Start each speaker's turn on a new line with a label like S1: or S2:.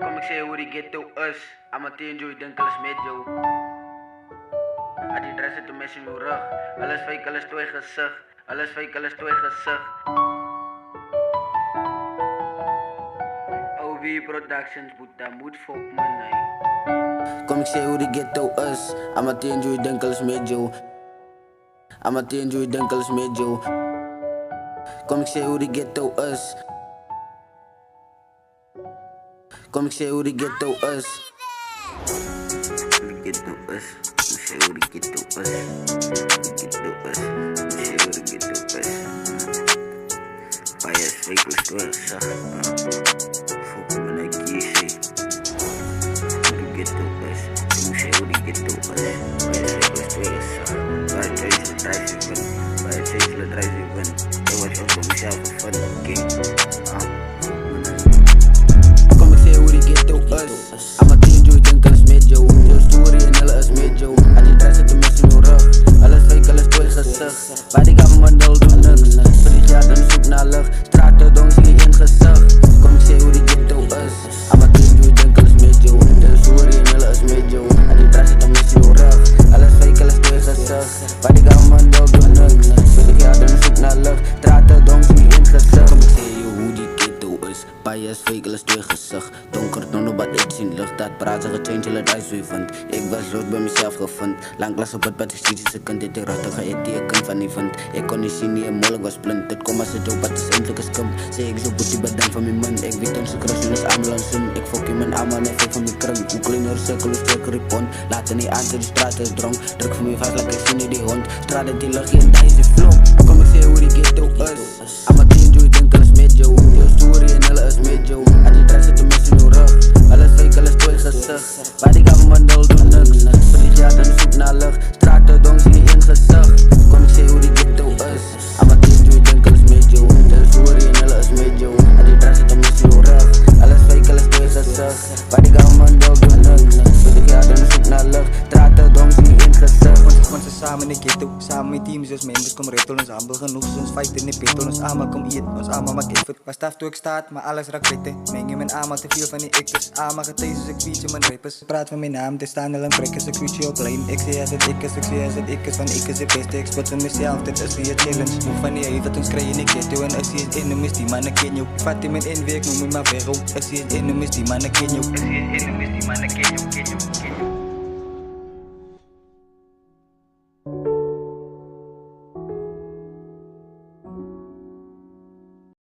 S1: Kom ik sê hoe die ghetto is. I'ma enjoy dink hulle is met jou. Die dress het 'n mes in jou rug. Hulle is fake, hulle is twee gesig. Hulle is fake, hulle is twee gesig. OV Productions moet fok man hy. Kom ek sê hoe die ghetto is. I'ma enjoy dink hulle is met jou. I'ma enjoy dink hulle is met jou. Kom ek sê hoe die ghetto is. Kom ek sê hoe die ghetto is. Die ghetto is. Kom ek sê hoe die ghetto is. Die ghetto is. Kom ek sê hoe die ghetto is. Bias fake was doing sag. Fok me na kies. Die ghetto is. Kom ek sê hoe die ghetto is. Bias fake was doing sag. Bias fake was drive even. Bias fake was drive even. They watch out for myself for fun. King. I'ma enjoy dink hulle is met jou. Jou story en hulle is met jou. Die dress het 'n mes in jou rug. Hulle is fake, hulle is twee gesig. By die government hulle doen niks. Vir die jaar dan soek na lig. Strate dong sien een gesig. Kom ek sê hoe die ghetto is. I'ma enjoy dink hulle is met jou. Jou story en hulle is met jou. Die dress het 'n mes in jou rug. Hulle is fake, hulle is twee gesig. By die government hulle doen niks. Vir die jaar dan soek na lig. Strate dong sien een gesig. Kom ek sê hoe die ghetto is. Bias fake, hulle is twee gesig. Donker dan op ek sien lig. Dat praat ze gechange, hulle drive weer vind. Ik was lood bij mezelf gevind. Lang klas op het bed, ik zie ze kind. Dit ik rustig geëet die ik kan van die vind. Ik kon niet zien, nie moeilijk was blind. Dit kom als het op, het is eindelijk een skimp. Zeg ik zo boetie bedankt van mijn man. Ik weet onze crush is ambulance. Ik fok je mijn arm en ik fok van mijn kring. Hoe kleiner cirkel, hoe sterker ik pond. Laat niet aan, de straat is dronk. Druk voor mij vast, like ik zie niet die hond. Straat die lucht, geen thuis die vlog. Kom ik zie hoe die ghetto is. I'ma enjoy, denk hulle is met jou. Jouw story en hulle is met jou. Die dress het 'n mes in jou rug. Hulle is fake, hulle is twee gesig. By die government hulle doen niks. Vir die jaar dan soek na lig. Strate dong sien een gesig. Kom ek sê hoe die ghetto is. I'ma enjoy dink hulle is met jou. Jou story en hulle is met jou. Die dress het 'n mes in jou rug. Hulle is fake, hulle is twee gesig. By die government hulle doen niks. Vir die jaar dan soek na lig. Strate dong sien een gesig.
S2: Ons is samen in die ghetto, samen met teams, ons members kom retol, ons humble genoeg, ons fight in die petrol, ons allemaal kom eet, ons allemaal maak effort. Was staf toe ek staat, maar alles raak wette. Meng je mijn allemaal te veel van die actors, allemaal getees als ik feature mijn rappers. Praat van mijn naam, te staan al een brekkers, ik feature op lijn. Ik zie als het ik is, ik zie als het ik is, want ik is de beste expert van mezelf, dit is weer challenge. Hoe van die uit wat ons krijgen in die ghetto, en ik zie het enemies, die mannen ken jou. Vat die met inwerk, noem me maar verro. Ik zie het enemies, die mannen ken jou. Ik zie het enemies, die mannen ken jou.